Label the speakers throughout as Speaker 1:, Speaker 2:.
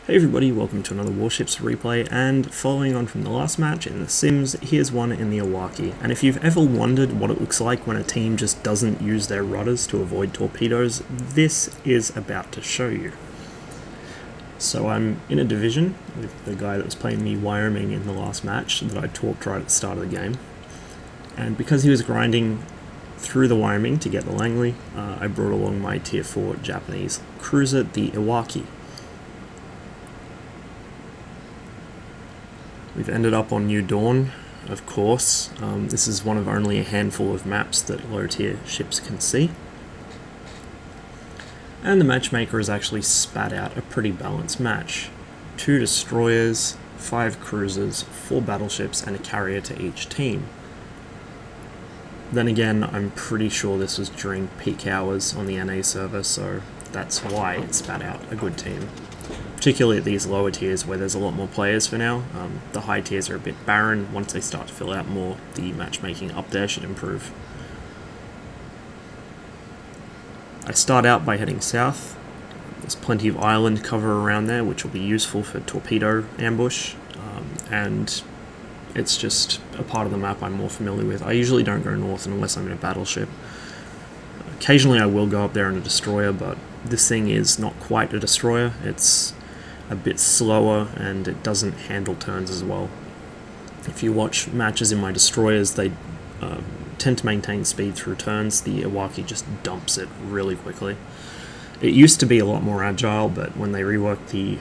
Speaker 1: Hey everybody, welcome to another Warships replay, and following on from the last match in The Sims, here's one in the Iwaki. And if you've ever wondered what it looks like when a team just doesn't use their rudders to avoid torpedoes, this is about to show you. So I'm in a division with the guy that was playing me Wyoming in the last match that I talked right at the start of the game. And because he was grinding through the Wyoming to get the Langley, I brought along my tier 4 Japanese cruiser, the Iwaki. We've ended up on New Dawn, of course. This is one of only a handful of maps that low-tier ships can see. And the matchmaker has actually spat out a pretty balanced match. 2 destroyers, 5 cruisers, 4 battleships, and a carrier to each team. Then again, I'm pretty sure this was during peak hours on the NA server, so that's why it spat out a good team. Particularly at these lower tiers where there's a lot more players for now. The high tiers are a bit barren. Once they start to fill out more, the matchmaking up there should improve. I start out by heading south. There's plenty of island cover around there, which will be useful for torpedo ambush, and it's just a part of the map I'm more familiar with. I usually don't go north unless I'm in a battleship. Occasionally I will go up there in a destroyer, but this thing is not quite a destroyer. It's a bit slower and it doesn't handle turns as well. If you watch matches in my destroyers, they tend to maintain speed through turns. The Iwaki just dumps it really quickly. It used to be a lot more agile, but when they reworked the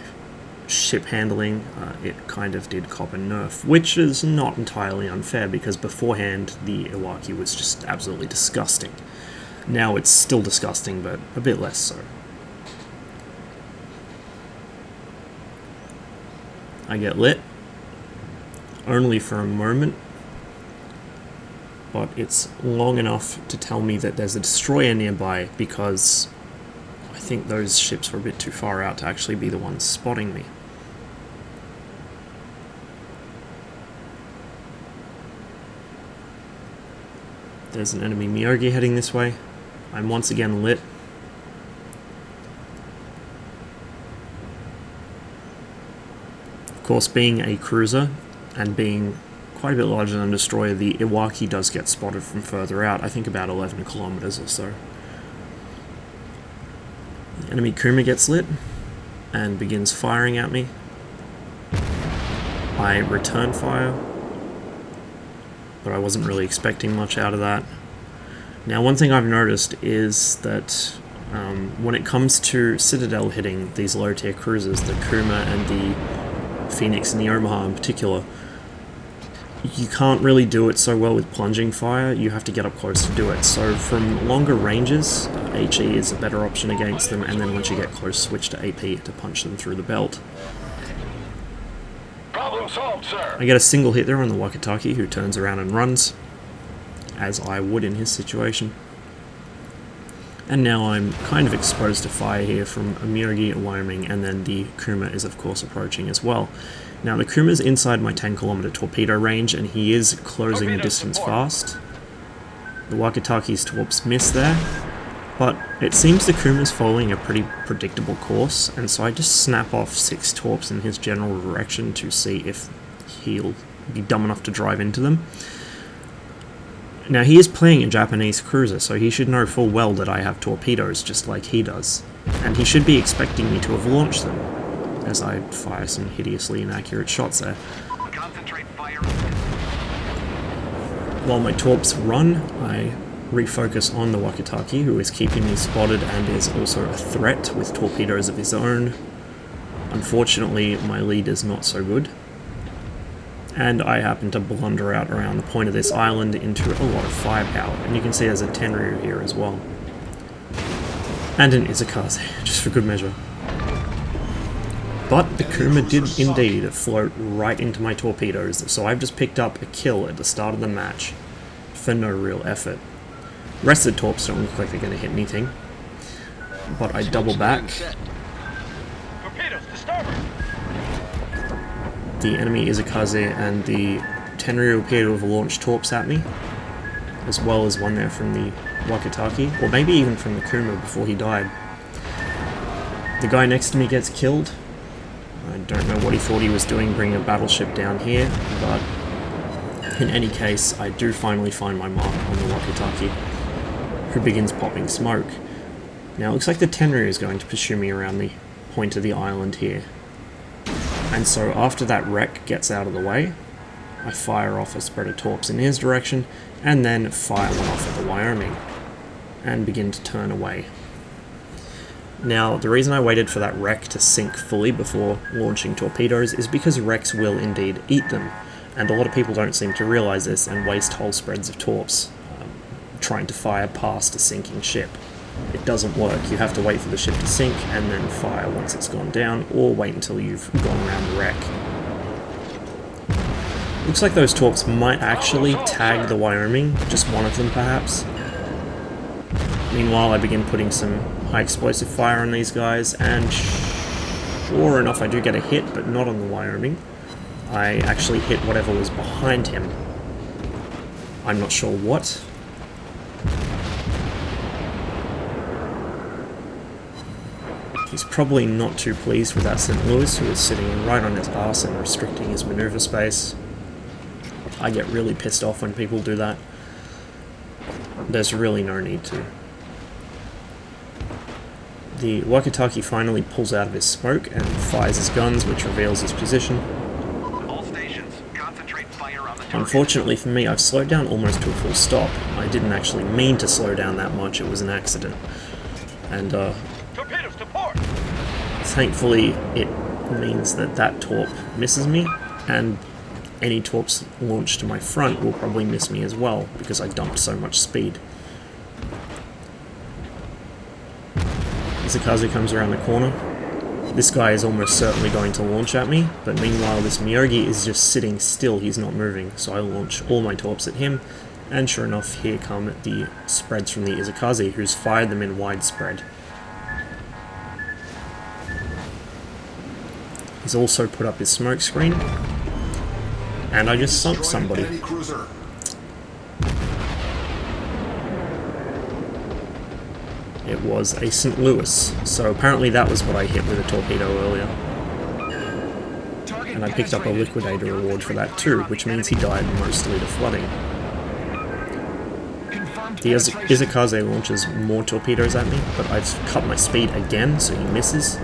Speaker 1: ship handling, it kind of did cop a nerf, which is not entirely unfair because beforehand the Iwaki was just absolutely disgusting. Now it's still disgusting, but a bit less so. I get lit, only for a moment, but it's long enough to tell me that there's a destroyer nearby because I think those ships were a bit too far out to actually be the ones spotting me. There's an enemy Myogi heading this way. I'm once again lit. Of course, being a cruiser and being quite a bit larger than a destroyer, the Iwaki does get spotted from further out, I think about 11 kilometers or so. The enemy Kuma gets lit and begins firing at me. I return fire, but I wasn't really expecting much out of that. Now, one thing I've noticed is that when it comes to Citadel hitting these low-tier cruisers, the Kuma and the Phoenix and the Omaha in particular, you can't really do it so well with plunging fire. You have to get up close to do it. So from longer ranges, HE is a better option against them, and then once you get close, switch to AP to punch them through the belt.
Speaker 2: Problem solved, sir.
Speaker 1: I get a single hit there on the Wakataki, who turns around and runs, as I would in his situation. And now I'm kind of exposed to fire here from a Myogi, a Wyoming, and then the Kuma is of course approaching as well. Now the Kuma's inside my 10-kilometer torpedo range, and he is closing the distance fast. The Wakataki's torps miss there, but it seems the Kuma's following a pretty predictable course, and so I just snap off 6 torps in his general direction to see if he'll be dumb enough to drive into them. Now he is playing a Japanese cruiser, so he should know full well that I have torpedoes just like he does, and he should be expecting me to have launched them, as I fire some hideously inaccurate shots there.
Speaker 2: Concentrate fire.
Speaker 1: While my torps run, I refocus on the Wakataki, who is keeping me spotted and is also a threat with torpedoes of his own. Unfortunately, my lead is not so good, and I happen to blunder out around the point of this island into a lot of firepower, and you can see there's a Tenryu here as well. And an Izakaze, just for good measure. But the Kuma did indeed float right into my torpedoes, so I've just picked up a kill at the start of the match for no real effort. The rest of the torps don't look like they're going to hit anything, but I double back.
Speaker 2: Torpedoes to starboard.
Speaker 1: The enemy Izakaze and the Tenryu appear to have launched torps at me, as well as one there from the Wakataki, or maybe even from the Kuma before he died. The guy next to me gets killed, I don't know what he thought he was doing bringing a battleship down here, but in any case, I do finally find my mark on the walkie-talkie, who begins popping smoke. Now it looks like the Tenryu is going to pursue me around the point of the island here. And so after that wreck gets out of the way, I fire off a spread of torps in his direction, and then fire one off at the Wyoming, and begin to turn away. Now, the reason I waited for that wreck to sink fully before launching torpedoes is because wrecks will indeed eat them, and a lot of people don't seem to realise this and waste whole spreads of torps trying to fire past a sinking ship. It doesn't work. You have to wait for the ship to sink and then fire once it's gone down, or wait until you've gone around the wreck. Looks like those torps might actually tag the Wyoming, just one of them perhaps. Meanwhile, I begin putting some high explosive fire on these guys, and sure enough I do get a hit, but not on the Wyoming. I actually hit whatever was behind him. I'm not sure what. He's probably not too pleased with that St. Louis, who is sitting right on his ass and restricting his maneuver space. I get really pissed off when people do that. There's really no need to. The walkie-talkie finally pulls out of his smoke and fires his guns, which reveals his position.
Speaker 2: All stations, concentrate fire on the target.
Speaker 1: Unfortunately for me, I've slowed down almost to a full stop. I didn't actually mean to slow down that much, it was an accident. And
Speaker 2: Torpedoes to port!
Speaker 1: thankfully it means that that torp misses me, and any torps launched to my front will probably miss me as well, because I dumped so much speed. Izakazu comes around the corner. This guy is almost certainly going to launch at me, but meanwhile this Miyogi is just sitting still, he's not moving, so I launch all my torps at him, and sure enough, here come the spreads from the Izakazu, who's fired them in widespread. He's also put up his smoke screen, and I just sunk somebody. It was a St. Louis, so apparently that was what I hit with a torpedo earlier. And I picked up a liquidator reward for that too, which means he died mostly to flooding. The Izakazu launches more torpedoes at me, but I've cut my speed again, so he misses,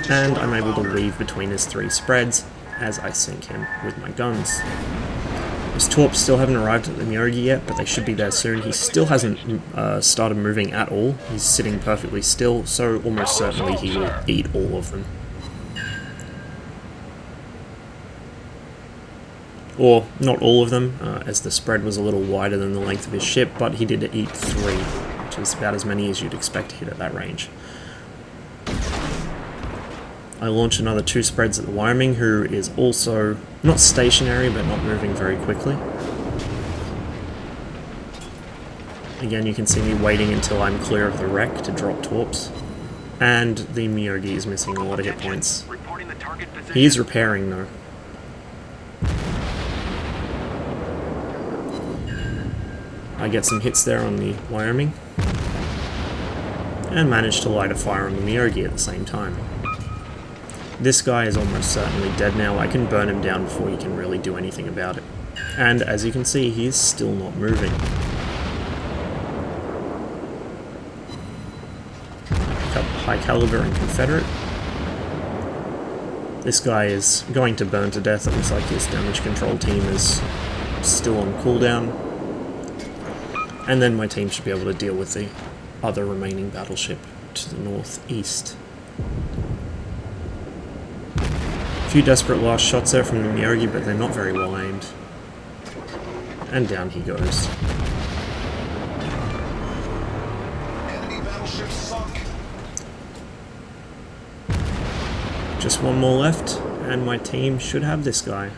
Speaker 1: and I'm able to weave between his three spreads as I sink him with my guns. His torps still haven't arrived at the Miyogi yet, but they should be there soon. He still hasn't started moving at all. He's sitting perfectly still, so almost certainly he will eat all of them. Or, not all of them, as the spread was a little wider than the length of his ship, but he did eat 3, which is about as many as you'd expect to hit at that range. I launch another 2 spreads at the Wyoming, who is also not stationary, but not moving very quickly. Again, you can see me waiting until I'm clear of the wreck to drop torps. And the Miyogi is missing a lot of hit points. He is repairing though. I get some hits there on the Wyoming, and manage to light a fire on the Miyogi at the same time. This guy is almost certainly dead now. I can burn him down before he can really do anything about it. And as you can see, he is still not moving. Pick up High Caliber and Confederate. This guy is going to burn to death. It looks like his damage control team is still on cooldown. And then my team should be able to deal with the other remaining battleship to the northeast. A few desperate last shots there from the Miyogi, but they're not very well aimed. And down he goes.
Speaker 3: Enemy battleship sunk.
Speaker 1: Just one more left, and my team should have this guy.